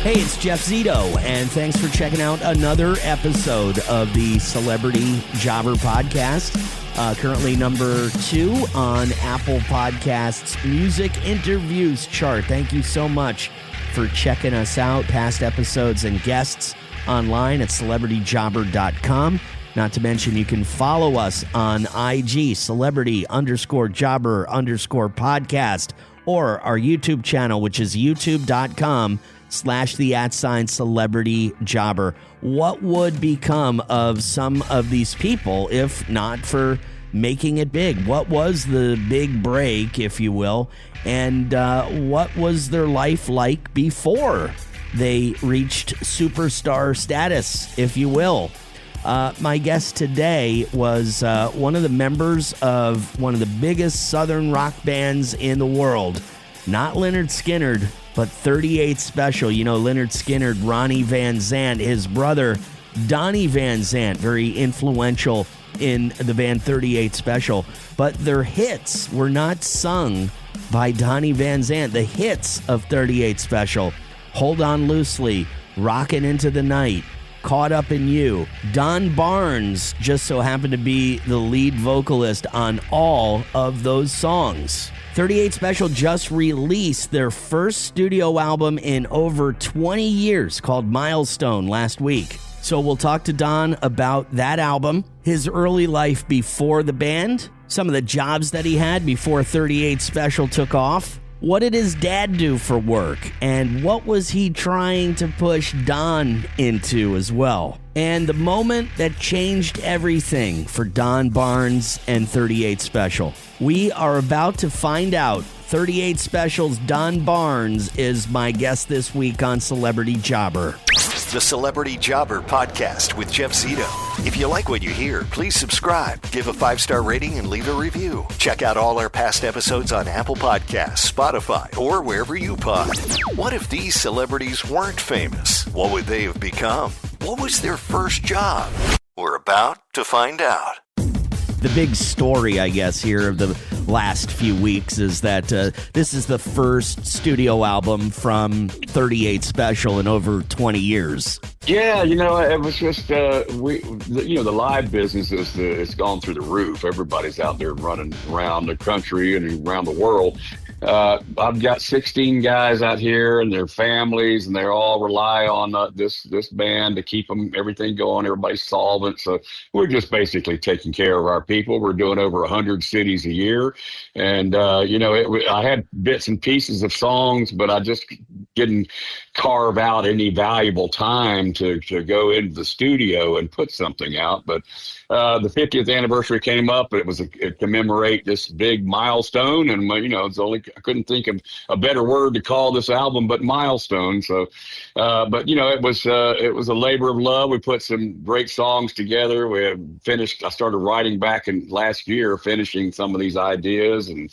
Hey, it's Jeff Zito, and thanks for checking out another episode of the Celebrity Jobber Podcast. Currently number 2 on Apple Podcasts Music Interviews chart. Thank you so much for checking us out. Past episodes and guests online at celebrityjobber.com. Not to mention, you can follow us on IG, celebrity_jobber_podcast, or our YouTube channel, which is youtube.com/the@celebrity-jobber. What would become of some of these people if not for making it big? What was the big break, if you will, and what was their life like before they reached superstar status, if you will? My guest today was one of the members of one of the biggest Southern rock bands in the world. Not Lynyrd Skynyrd, but 38 Special. You know, Lynyrd Skynyrd, Ronnie Van Zant, his brother, Donnie Van Zant, very influential in the band 38 Special. But their hits were not sung by Donnie Van Zant. The hits of 38 Special: Hold On Loosely, Rockin' Into the Night, Caught Up in You. Don Barnes just so happened to be the lead vocalist on all of those songs. 38 Special just released their first studio album in over 20 years called Milestone last week. So we'll talk to Don about that album, his early life before the band, some of the jobs that he had before 38 Special took off. What did his dad do for work? And what was he trying to push Don into as well? And the moment that changed everything for Don Barnes and 38 Special. We are about to find out. 38 Special's Don Barnes is my guest this week on Celebrity Jobber. The Celebrity Jobber Podcast with Jeff Zito. If you like what you hear, please subscribe, give a 5-star rating, and leave a review. Check out all our past episodes on Apple Podcasts, Spotify, or wherever you pod. What if these celebrities weren't famous? What would they have become? What was their first job? We're about to find out. The big story, I guess, here of the last few weeks is that this is the first studio album from 38 Special in over 20 years. Yeah, you know, it was just, the live business it's gone through the roof. Everybody's out there running around the country and around the world. I've got 16 guys out here and their families, and they all rely on this band to keep everything going. Everybody's solvent. So we're just basically taking care of our people. We're doing over 100 cities a year. And, I had bits and pieces of songs, but I just didn't carve out any valuable time to go into the studio and put something out. But the 50th anniversary came up. It was to commemorate this big milestone, and I couldn't think of a better word to call this album but milestone. So, it was a labor of love. We put some great songs together. We had finished. I started writing back in last year, finishing some of these ideas, and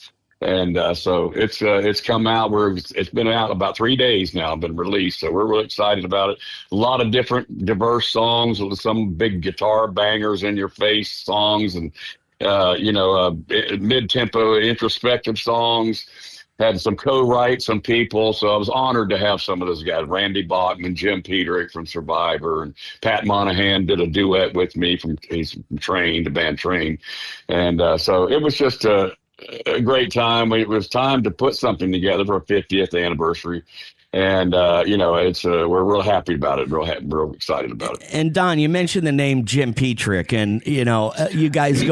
so it's come out. It's been out about 3 days now, been released. So we're really excited about it. A lot of different diverse songs with some big guitar bangers in your face songs, and mid-tempo introspective songs. Had some co-write, some people. So I was honored to have some of those guys. Randy Bachman, Jim Peterick from Survivor, and Pat Monahan did a duet with me he's the band Train. And so it was just a great time. It was time to put something together for a 50th anniversary. And, we're real happy about it, real excited about it. And Don, you mentioned the name Jim Peterick, and, you guys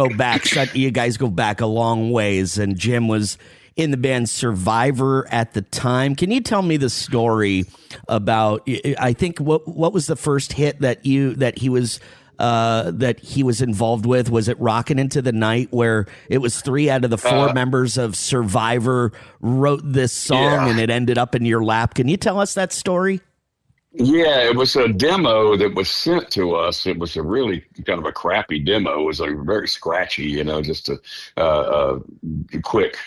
go back a long ways, and Jim was in the band Survivor at the time. Can you tell me the story about, I think, what was the first hit that he was involved with? Was it Rockin' Into the Night, where it was 3 out of the 4 members of Survivor wrote this song and it ended up in your lap? Can you tell us that story? Yeah, it was a demo that was sent to us. It was a really kind of a crappy demo. It was a very scratchy, just a quick,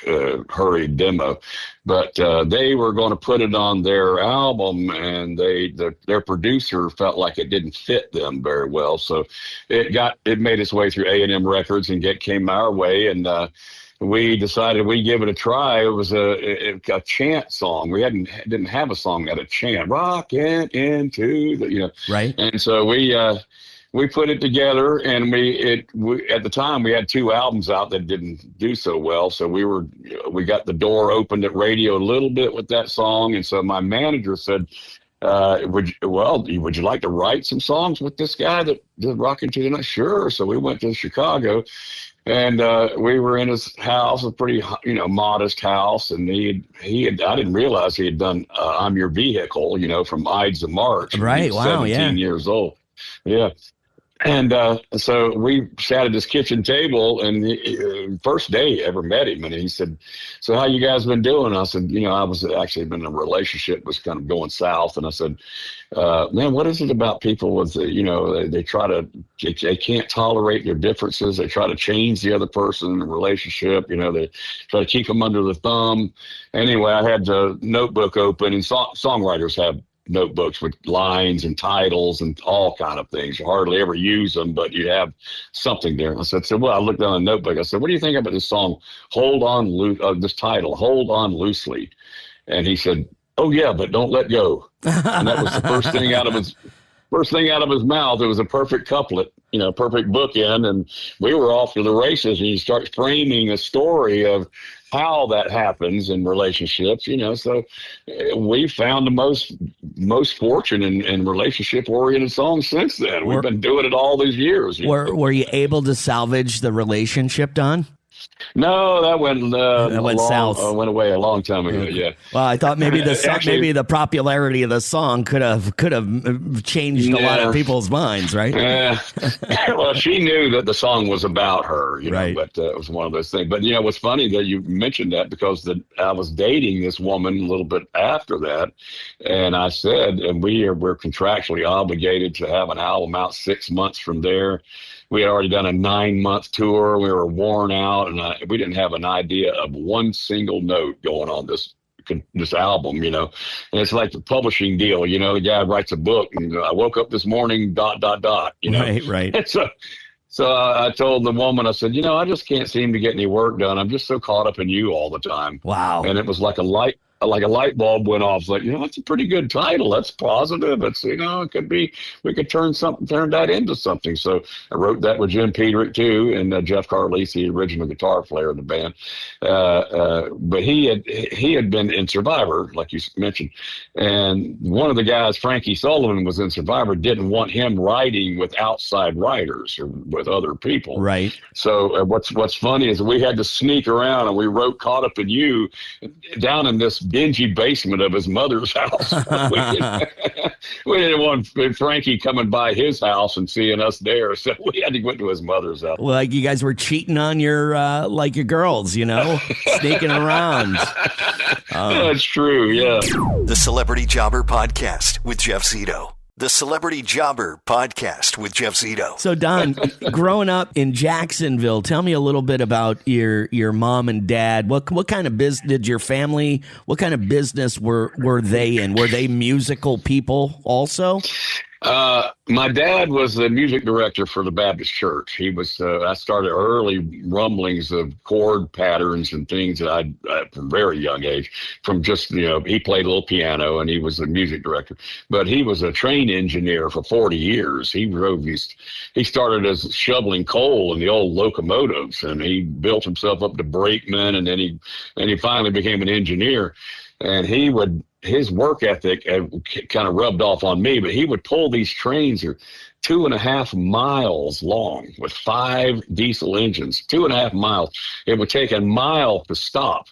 hurried demo. But they were going to put it on their album, and their producer felt like it didn't fit them very well. So it made its way through A&M Records and came our way, and we decided we'd give it a try. It was a chant song. Didn't have a song that had a chant, rockin' into the, Right. And so we put it together, and we at the time we had 2 albums out that didn't do so well. So we got the door opened at radio a little bit with that song. And so my manager said, would you like to write some songs with this guy that did Rockin' to the Night? Sure. So we went to Chicago, and we were in his house, a pretty, modest house. And I didn't realize he had done I'm Your Vehicle, from Ides of March. Right. Wow. 17 years old. Yeah. And so we sat at his kitchen table, and first day I ever met him, and he said, "So how you guys been doing?" I said, I was actually been in a relationship, was kind of going south, and I said, "Man, what is it about people with, they can't tolerate their differences. They try to change the other person in the relationship. They try to keep them under the thumb." Anyway, I had the notebook open, and songwriters have notebooks with lines and titles and all kind of things. You hardly ever use them, but you have something there. I said, I looked down the notebook. I said, "What do you think about this song? This title, Hold On Loosely." And he said, "Oh yeah, but don't let go." And that was the first thing out of his mouth. It was a perfect couplet, perfect bookend. And we were off to the races, and he starts framing a story of how that happens in relationships, so we found the most fortune in relationship oriented songs since then. We've been doing it all these years. Were you able to salvage the relationship, Don? No, that went south. Went away a long time ago. Yeah. Well, I thought maybe maybe the popularity of the song could have changed a lot of people's minds, right? Well, she knew that the song was about her, right. But it was one of those things. But what's funny that you mentioned that, because I was dating this woman a little bit after that, and I said, and we're contractually obligated to have an album out 6 months from there. We had already done a 9-month tour. We were worn out, and we didn't have an idea of one single note going on this album, And it's like the publishing deal, the guy writes a book, and I woke up this morning, ... Right. And so I told the woman, I said, I just can't seem to get any work done. I'm just so caught up in you all the time. Wow. And it was like a light bulb went off. It's like, that's a pretty good title. That's positive. It's, it could be, we could turn that into something. So I wrote that with Jim Peterick too, and Jeff Carlisi, the original guitar player in the band. But he had been in Survivor, like you mentioned. And one of the guys, Frankie Sullivan, was in Survivor, didn't want him writing with outside writers or with other people. Right. So what's funny is we had to sneak around, and we wrote Caught Up in You down in this dingy basement of his mother's house. We didn't want Frankie coming by his house and seeing us there, so we had to go into his mother's house. Well, like you guys were cheating on your girls, sneaking around. That's true, yeah. The Celebrity Jobber Podcast with Jeff Zito. The Celebrity Jobber Podcast with Jeff Zito. So, Don, growing up in Jacksonville, tell me a little bit about your mom and dad. What kind of business did your family? What kind of business were they in? Were they musical people also? My dad was the music director for the Baptist Church. He was, I started early rumblings of chord patterns and things that I from a very young age, from just, he played a little piano, and he was the music director, but he was a train engineer for 40 years. He started as shoveling coal in the old locomotives, and he built himself up to brakeman, and then he finally became an engineer. And his work ethic kind of rubbed off on me, but he would pull these trains that are 2.5 miles long with 5 diesel engines, 2.5 miles. It would take a mile to stop.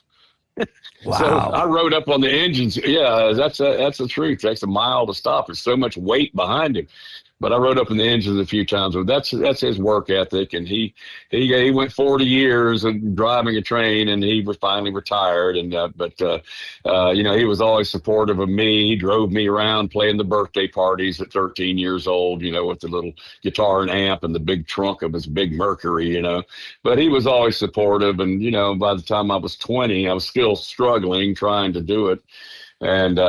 Wow. So I rode up on the engines. Yeah, that's the truth. It takes a mile to stop. There's so much weight behind him. But I rode up in the engines a few times. But that's his work ethic, and he went 40 years of driving a train, and he was finally retired. And he was always supportive of me. He drove me around playing the birthday parties at 13 years old, with the little guitar and amp and the big trunk of his big Mercury, But he was always supportive, and by the time I was 20, I was still struggling trying to do it. And,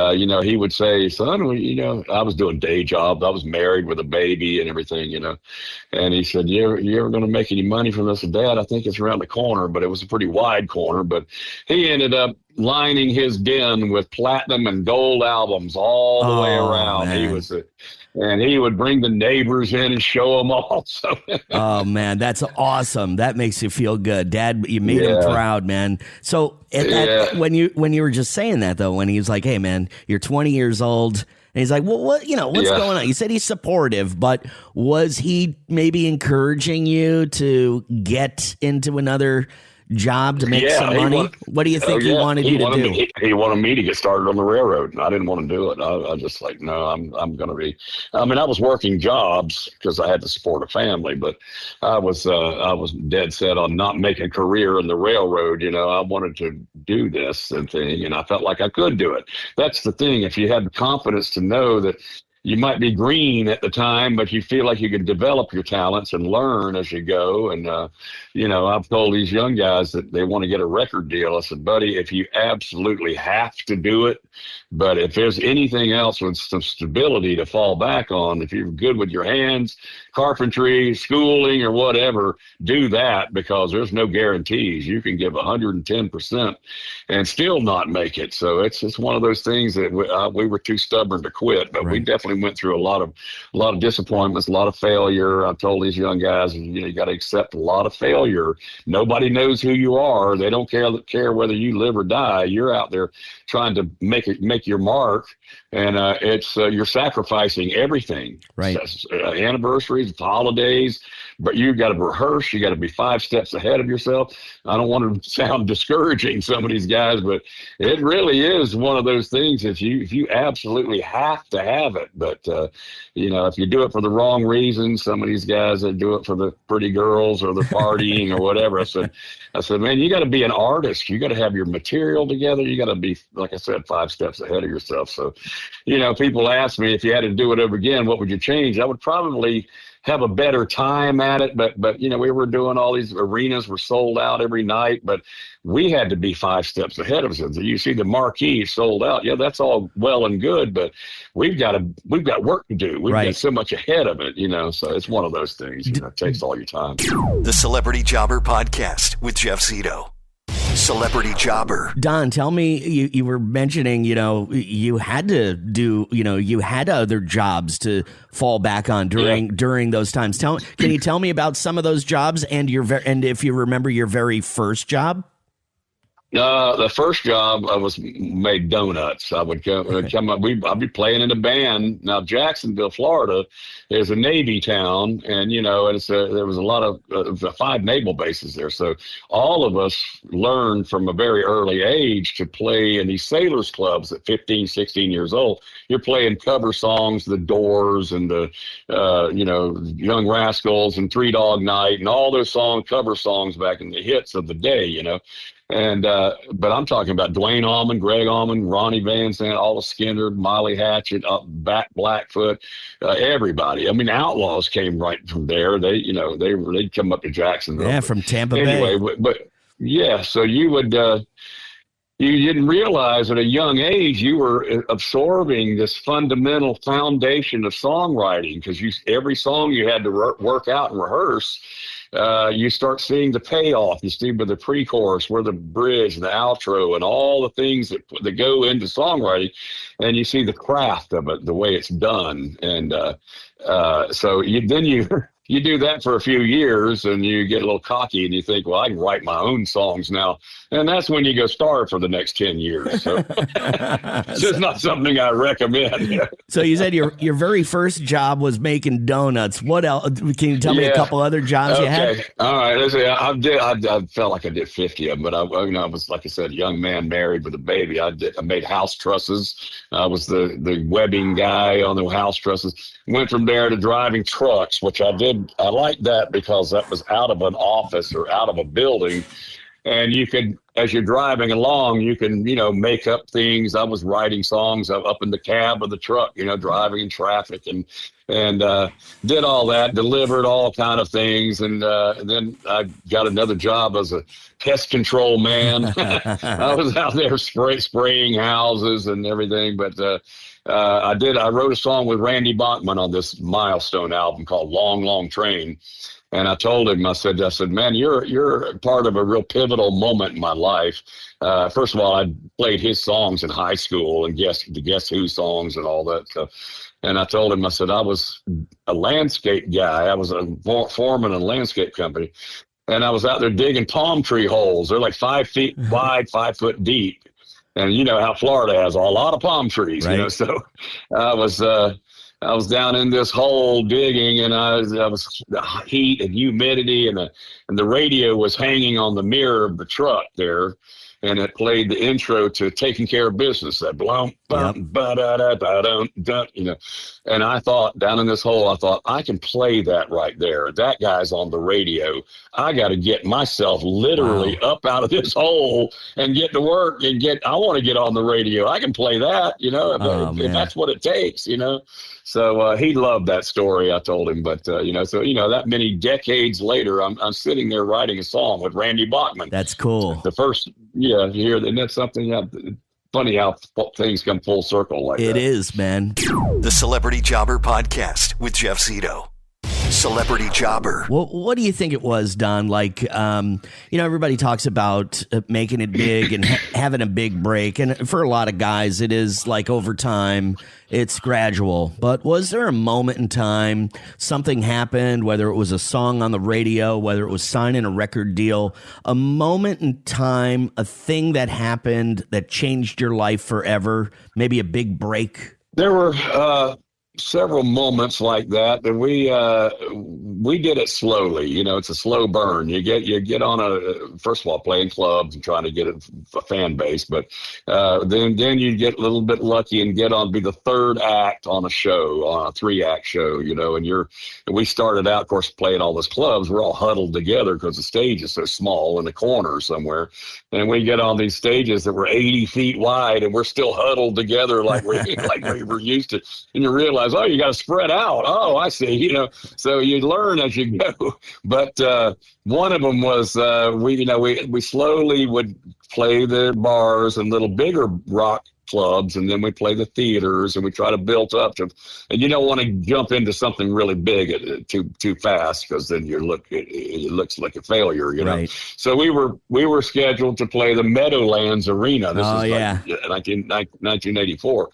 he would say, son, I was doing day jobs. I was married with a baby and everything, and he said, you ever going to make any money from this? Dad, I think it's around the corner, but it was a pretty wide corner. But he ended up lining his den with platinum and gold albums all the way around. Man. And he would bring the neighbors in and show them all. So. Oh man, that's awesome. That makes you feel good, Dad. You made him proud, man. So when you were just saying that though, when he was like, "Hey, man, you're 20 years old," and he's like, "Well, what's going on?" You said he's supportive, but was he maybe encouraging you to get into another job to make some money? What do you think he wanted you to do? He wanted me to get started on the railroad, and I didn't want to do it. I was just like, no, I'm going to be. I mean, I was working jobs because I had to support a family, but I was dead set on not making a career in the railroad. I wanted to do this and thing, and I felt like I could do it. That's the thing. If you had the confidence to know that you might be green at the time, but you feel like you can develop your talents and learn as you go. And, I've told these young guys that they want to get a record deal. I said, buddy, if you absolutely have to do it, but if there's anything else with some stability to fall back on, if you're good with your hands, carpentry, schooling, or whatever, do that, because there's no guarantees. You can give 110% and still not make it. So it's just one of those things that we were too stubborn to quit, but we definitely went through a lot of disappointments, a lot of failure. I told these young guys, you got to accept a lot of failure. Nobody knows who you are. They don't care whether you live or die. You're out there trying to make your mark, and you're sacrificing everything. Right. Anniversaries, holidays, but you got to rehearse. You got to be 5 steps ahead of yourself. I don't want to sound discouraging, some of these guys, but it really is one of those things. If you absolutely have to have it, but if you do it for the wrong reasons, some of these guys that do it for the pretty girls or the partying or whatever. I said, man, you got to be an artist. You got to have your material together. You got to be, like I said, 5 steps ahead of yourself. So, people ask me, if you had to do it over again, what would you change? I would probably have a better time at it. But we were doing all these arenas were sold out every night, but we had to be 5 steps ahead of us. You see the marquee sold out. Yeah, that's all well and good, but we've got work to do. We've got so much ahead of it, so it's one of those things, it takes all your time. The Celebrity Jobber Podcast with Jeff Zito. Celebrity Jobber. Don, tell me, you were mentioning, you had to do, you had other jobs to fall back on during those times. Can you tell me about some of those jobs and and if you remember your very first job? The first job I made donuts. I would come up. I'd be playing in a band. Now Jacksonville, Florida, is a Navy town, and there was a lot of 5 naval bases there. So all of us learned from a very early age to play in these sailors clubs at 15, 16 years old. You're playing cover songs, The Doors and the Young Rascals and Three Dog Night and all those cover songs back in the hits of the day. And but I'm talking about Dwayne Allman, Greg Allman, Ronnie Van Zant, Olive Skinner, Molly Hatchet, Blackfoot, everybody. I mean, Outlaws came right from there. They'd come up to Jacksonville. Yeah, from Tampa Bay. Anyway, but yeah, so you would. You didn't realize at a young age you were absorbing this fundamental foundation of songwriting, because every song you had to work out and rehearse. You start seeing the payoff. You see with the pre-chorus, where the bridge, the outro, and all the things that go into songwriting, and you see the craft of it, the way it's done. And so you do that for a few years, and you get a little cocky, and you think, well, I can write my own songs now. And that's when you go starve for the next 10 years. So it's just not something I recommend. So you said your very first job was making donuts. What else? Can you tell me a couple other jobs you had? All right. Let's see. I felt like I did 50 of them, but I was, like I said, a young man married with a baby. I made house trusses. I was the webbing guy on the house trusses. Went from there to driving trucks, which I did. I liked that because that was out of an office or out of a building. And you could, as you're driving along, you can, make up things. I was writing songs up in the cab of the truck, driving in traffic and did all that, delivered all kind of things. And then I got another job as a pest control man. I was out there spraying houses and everything. But I wrote a song with Randy Bachman on this Milestone album called Long, Long Train. And I told him, I said, man, you're part of a real pivotal moment in my life. First of all, I played his songs in high school and the Guess Who songs and all that stuff. And I told him, I said, I was a landscape guy. I was a foreman in a landscape company. And I was out there digging palm tree holes. They're like 5 feet wide, 5 foot deep. And you know how Florida has a lot of palm trees, right. So I was down in this hole digging, and I was the heat and humidity, and the radio was hanging on the mirror of the truck there, and it played the intro to Taking Care of Business, that blum, bum, ba-da-da-da-dum, dun, And I thought, down in this hole, I can play that right there. That guy's on the radio. I got to get myself literally up out of this hole and get to work I want to get on the radio. I can play that, if that's what it takes, So he loved that story, I told him. But, that many decades later, I'm sitting there writing a song with Randy Bachman. That's cool. The first, here, and that's something funny how things come full circle like that. It is, man. The Celebrity Jobber Podcast with Jeff Zito. Celebrity Jobber. Well, what do you think it was, Don? Like, everybody talks about making it big and having a big break. And for a lot of guys, it is like over time, it's gradual. But was there a moment in time, something happened, whether it was a song on the radio, whether it was signing a record deal, a moment in time, a thing that happened that changed your life forever, maybe a big break? There were several moments like that, and we did it slowly. It's a slow burn. You get on first of all, playing clubs and trying to get a fan base, but then you get a little bit lucky and get on, be the third act on a 3-act show, and we started out, of course, playing all those clubs. We're all huddled together because the stage is so small in the corner somewhere, and we get on these stages that were 80 feet wide, and we're still huddled together like we were used to, and you realize, oh, you got to spread out. Oh, I see. So you learn as you go. But one of them was we slowly would play the bars and little bigger rock clubs, and then we play the theaters, and we try to build up to. And you don't want to jump into something really big too fast, because then it looks like a failure. Right. So we were scheduled to play the Meadowlands Arena. This is 1984.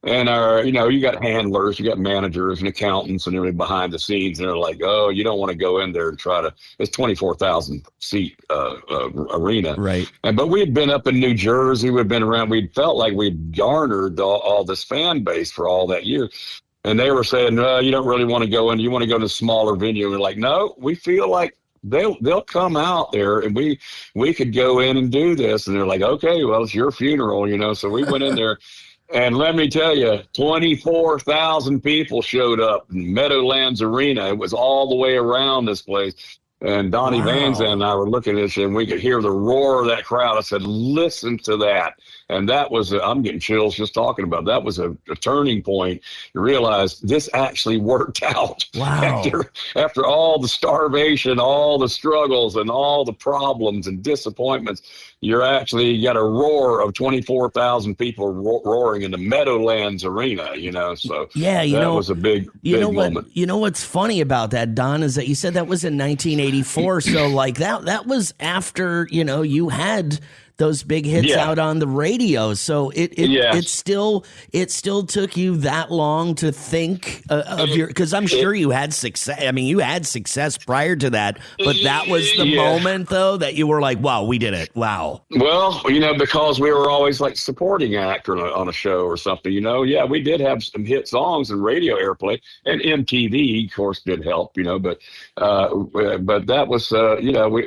And you got handlers, you got managers and accountants and everything behind the scenes, and they're like, oh, you don't want to go in there and try to. It's 24,000 seat arena, right? But we had been up in New Jersey, we'd been around, we felt like we'd garnered all this fan base for all that year, and they were saying, no, you don't really want to go in. You want to go to a smaller venue. And we're like, no, we feel like they'll come out there, and we could go in and do this. And they're like, okay, well, it's your funeral, So we went in there. And let me tell you, 24,000 people showed up in Meadowlands Arena. It was all the way around this place. And Donnie Van Zandt and I were looking at it, and we could hear the roar of that crowd. I said, listen to that. And that was, I'm getting chills just talking about it. That was a turning point. You realize this actually worked out. Wow. After all the starvation, all the struggles, and all the problems and disappointments, you got a roar of 24,000 people roaring in the Meadowlands Arena, So yeah, that was a big moment. You know what's funny about that, Don, is that you said that was in 1984. So like that was after, you had those big hits out on the radio. So it still took you that long to think of because I'm sure you had success. I mean, you had success prior to that, but that was the moment though that you were like, wow, we did it. Wow. Well, because we were always like supporting actor on a show or something, we did have some hit songs and radio airplay, and MTV of course did help, but that was,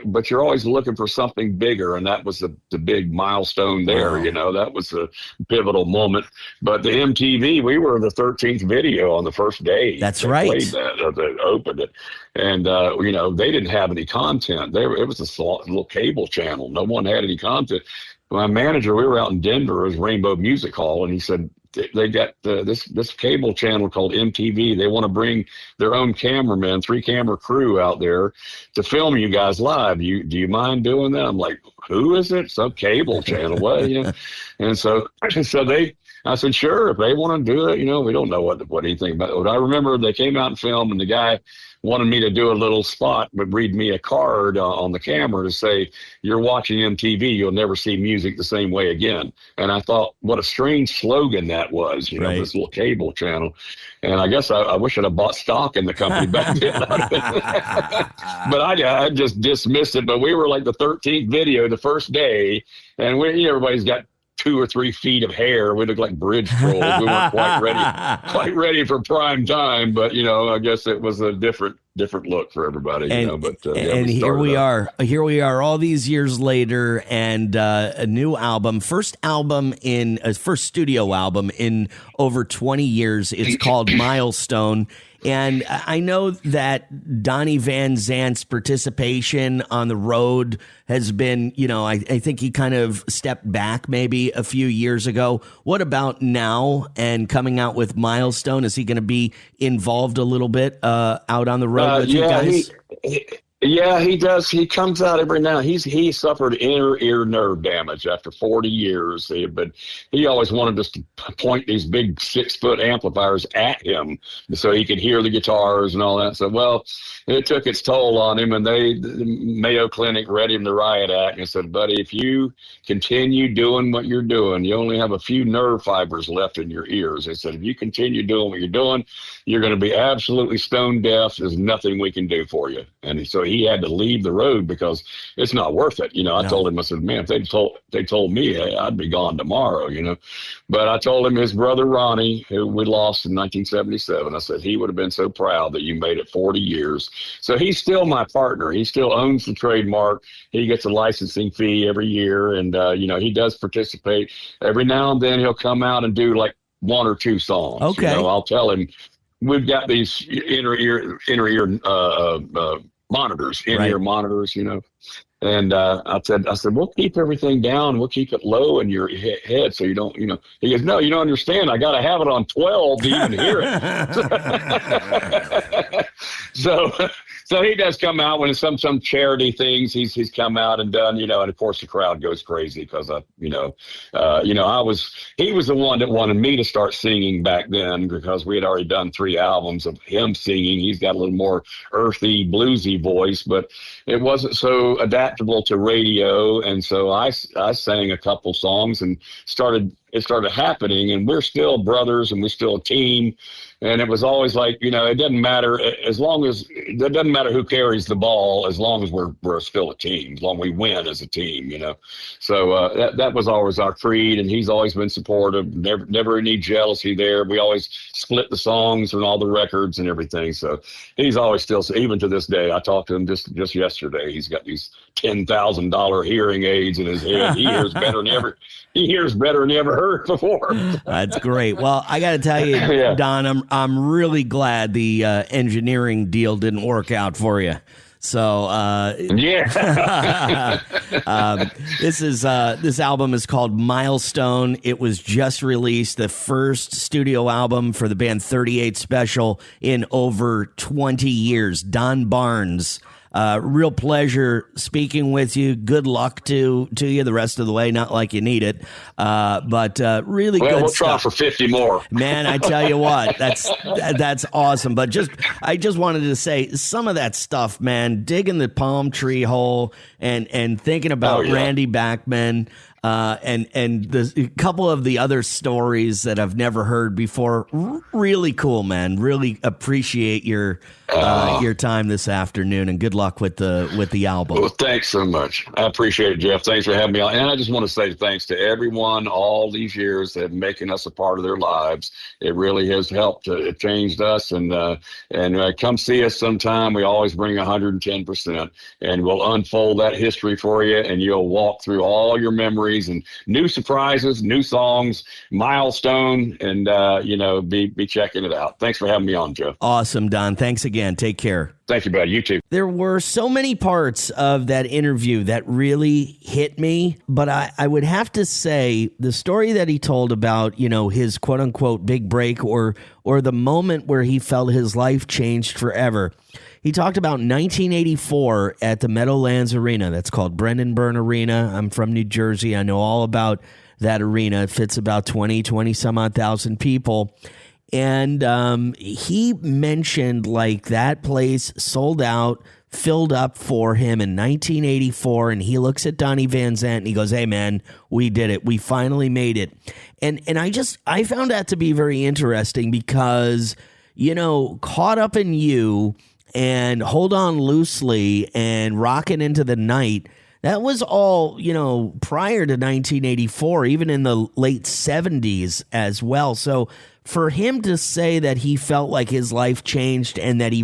but you're always looking for something bigger. And that was the the big milestone there. Wow. You know, that was a pivotal moment. But the MTV, we were the 13th video on the first day. That's they right. Played that, they opened it. And, you know, they didn't have any content. It was a little cable channel. No one had any content. My manager, we were out in Denver, it was Rainbow Music Hall, and he said, they got this cable channel called MTV. They want to bring their own cameraman, 3-camera crew out there to film you guys live. Do you mind doing that? I'm like, who is it? Some cable channel. What? You know? And so I said, sure, if they want to do it, you know, we don't know what anything about it. But I remember they came out and filmed, and the guy wanted me to do a little spot, but read me a card on the camera to say, you're watching MTV, you'll never see music the same way again. And I thought, what a strange slogan that was, you know, this little cable channel. And I guess I wish I'd have bought stock in the company back then. But I just dismissed it. But we were like the 13th video the first day, and everybody's got 2 or 3 feet of hair. We looked like bridge trolls. We weren't quite ready for prime time, but you know, I guess it was a different look for everybody. And, you know, but and here we are all these years later, and a new album, first studio album in over 20 years. It's called Milestone. And I know that Donnie Van Zant's participation on the road has been, you know, I think he kind of stepped back maybe a few years ago. What about now and coming out with Milestone? Is he going to be involved a little bit out on the road with you guys? Yeah, he does. He comes out every now. He suffered inner ear nerve damage after 40 years. But he always wanted us to point these big 6-foot amplifiers at him so he could hear the guitars and all that. So, well, it took its toll on him, and the Mayo Clinic read him the riot act and said, buddy, if you continue doing what you're doing, you only have a few nerve fibers left in your ears. They said, if you continue doing what you're doing, you're going to be absolutely stone deaf. There's nothing we can do for you. And so he had to leave the road because it's not worth it. You know, I told him, I said, man, if they told me, hey, I'd be gone tomorrow, you know. But I told him his brother Ronnie, who we lost in 1977, I said, he would have been so proud that you made it 40 years. So he's still my partner. He still owns the trademark. He gets a licensing fee every year. And, you know, he does participate. Every now and then he'll come out and do like 1 or 2 songs. Okay. You know, I'll tell him, we've got these inner ear monitors, in-ear monitors, you know. And I said, we'll keep everything down. We'll keep it low in your head so you don't, you know. He goes, no, you don't understand. I got to have it on 12 to even hear it. So he does come out when some charity things. He's come out and done, you know. And of course the crowd goes crazy because he was the one that wanted me to start singing back then because we had already done 3 albums of him singing. He's got a little more earthy, bluesy voice, but it wasn't so adaptable to radio. And so I sang a couple songs and it started happening, and we're still brothers and we're still a team. And it was always like, you know, it doesn't matter it doesn't matter who carries the ball as long as we're still a team, as long as we win as a team, you know. So that was always our creed, and he's always been supportive. Never any jealousy there. We always split the songs and all the records and everything. So he's always still, even to this day, I talked to him just yesterday. He's got these $10,000 hearing aids in his head. He hears better than he ever heard before. That's great. Well, I got to tell you, Don, I'm really glad the engineering deal didn't work out for you. So this album is called Milestone. It was just released, the first studio album for the band 38 Special in over 20 years. Don Barnes. Real pleasure speaking with you. Good luck to you the rest of the way. Not like you need it, but really good we'll stuff. Try for 50 more. Man, I tell you what, that's awesome. But I just wanted to say some of that stuff, man. Digging the palm tree hole and thinking about Randy Bachman. and the a couple of the other stories that I've never heard before. Really cool, man. Really appreciate your time this afternoon, and good luck with the album. Well, thanks so much. I appreciate it, Jeff. Thanks for having me on. And I just want to say thanks to everyone all these years that making us a part of their lives. It really has helped. It changed us. And come see us sometime. We always bring 110%, and we'll unfold that history for you, and you'll walk through all your memories and new surprises, new songs, milestone, and be checking it out. Thanks for having me on, Joe. Awesome, Don. Thanks again. Take care. Thank you, buddy. You too. There were so many parts of that interview that really hit me, but I would have to say the story that he told about, his quote unquote big break or the moment where he felt his life changed forever. He talked about 1984 at the Meadowlands Arena. That's called Brendan Byrne Arena. I'm from New Jersey. I know all about that arena. It fits about 20 some odd thousand people. And he mentioned like that place sold out, filled up for him in 1984. And he looks at Donnie Van Zant and he goes, "Hey, man, we did it. We finally made it." And I found that to be very interesting because, Caught Up in You and Hold On Loosely and Rockin' Into the Night, that was all, prior to 1984, even in the late 70s as well. So for him to say that he felt like his life changed and that he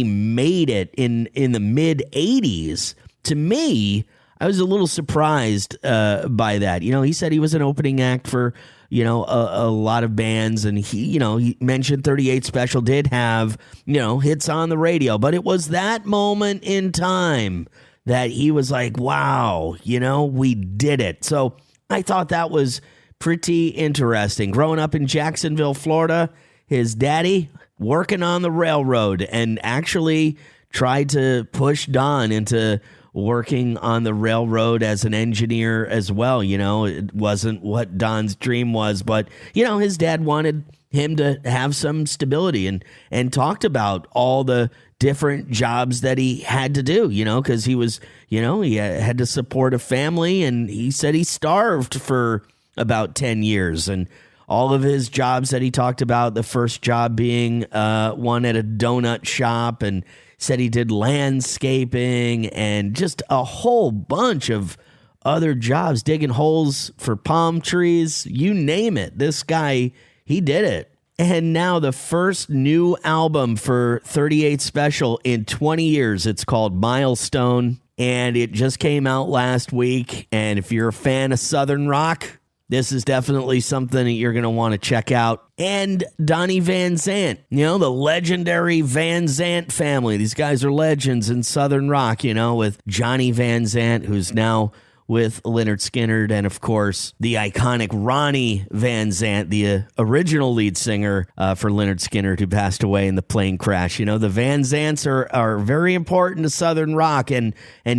made it in the mid 80s, to me, I was a little surprised by that. He said he was an opening act for a lot of bands, and he mentioned 38 Special did have, hits on the radio, but it was that moment in time that he was like, wow, we did it. So I thought that was pretty interesting. Growing up in Jacksonville, Florida, his daddy working on the railroad and actually tried to push Don into working on the railroad as an engineer as well. It wasn't what Don's dream was, but, his dad wanted him to have some stability and talked about all the different jobs that he had to do, because he was, he had to support a family, and he said he starved for about 10 years. And all of his jobs that he talked about, the first job being one at a donut shop, and said he did landscaping and just a whole bunch of other jobs, digging holes for palm trees, you name it. This guy, he did it. And now the first new album for 38 Special in 20 years. It's called Milestone, and it just came out last week. And if you're a fan of Southern rock, this is definitely something that you're going to want to check out. And Donnie Van Zant, the legendary Van Zant family. These guys are legends in Southern rock, with Johnny Van Zant, who's now with Lynyrd Skynyrd, and of course the iconic Ronnie Van Zant, the original lead singer for Lynyrd Skynyrd, who passed away in the plane crash. The Van Zants are very important to Southern rock, and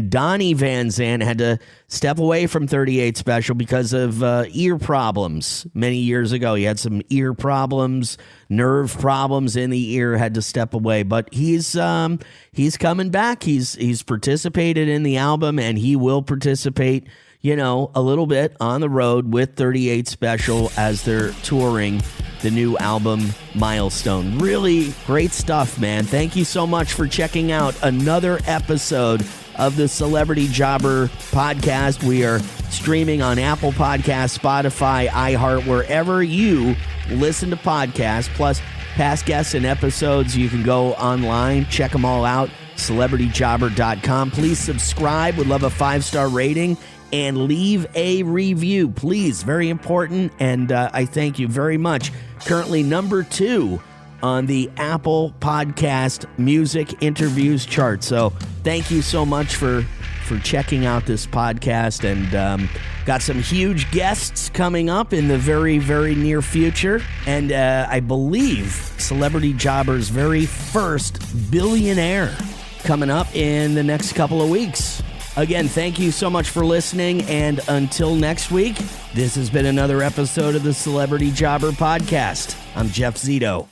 Donnie Van Zant had to step away from 38 Special because of ear problems many years ago. He had some ear problems, nerve problems in the ear, had to step away, but he's coming back. He's participated in the album, and he will participate, a little bit on the road with 38 Special as they're touring the new album Milestone. Really great stuff, man. Thank you so much for checking out another episode of the Celebrity Jobber podcast. We are streaming on Apple Podcasts, Spotify, iHeart, wherever you listen to podcasts, plus past guests and episodes. You can go online, check them all out, celebrityjobber.com. Please subscribe. Would love a 5-star rating and leave a review, please. Very important, and I thank you very much. Currently number 2 on the Apple Podcast Music Interviews chart. So thank you so much for checking out this podcast, and got some huge guests coming up in the very, very near future. And I believe Celebrity Jobber's very first billionaire coming up in the next couple of weeks. Again, thank you so much for listening, and until next week, this has been another episode of the Celebrity Jobber Podcast. I'm Jeff Zito.